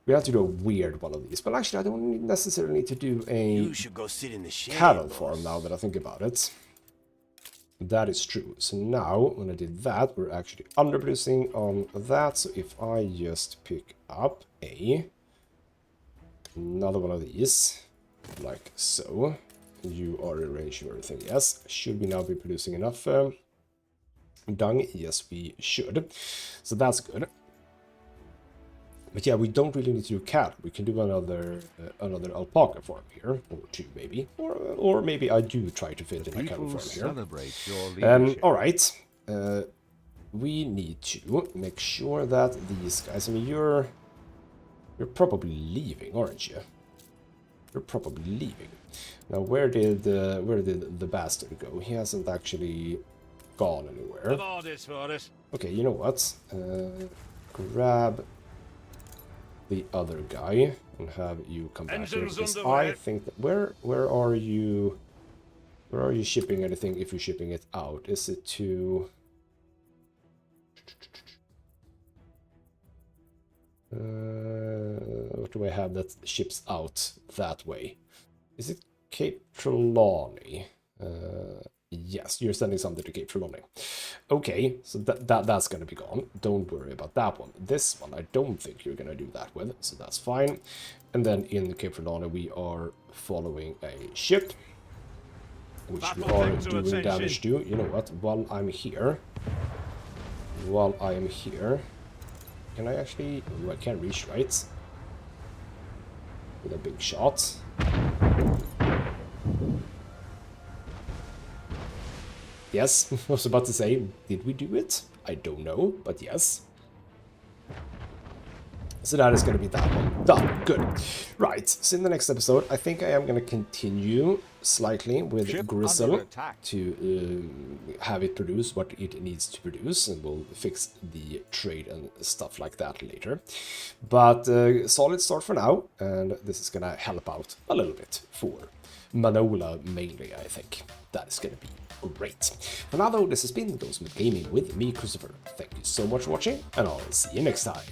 we have to do a weird one of these. But actually, I don't necessarily need to do a cattle farm now that I think about it. That is true. So now, when I did that, we're actually underproducing on that. So if I just pick up another one of these, like so, you are in range of everything. Yes. Should we now be producing enough dung? Yes, we should. So that's good. But yeah, we don't really need to do cattle. We can do another alpaca farm here, or two maybe, or maybe I do try to fit in a cattle farm here. All right, we need to make sure that these guys. I mean, you're probably leaving, aren't you? You're probably leaving. Now, where did the bastard go? He hasn't actually gone anywhere. Okay, you know what? Grab the other guy and have you come back here, Engines because underway. I think that where are you shipping anything if you're shipping it out? Is it to what do I have that ships out that way? Is it Cape Trelawney? Yes, you're sending something to Cape Trelawney. Okay, so that's gonna be gone. Don't worry about that one. This one, I don't think you're gonna do that with, so that's fine. And then in Cape Trelawney, we are following a ship, which we Battle are tank to doing attention. damage to. You know what? While I am here, can I actually? Oh, I can't reach, right? With a big shot. Yes, I was about to say, did we do it? I don't know, but yes. So that is going to be that one. Done. Good. Right, so in the next episode, I think I am going to continue slightly with Ship under Gristle attack. to have it produce what it needs to produce, and we'll fix the trade and stuff like that later. But solid start for now, and this is going to help out a little bit for Manola mainly, I think. That is going to be great. For now though, this has been ghostmutgaming with me, Christopher. Thank you so much for watching, and I'll see you next time.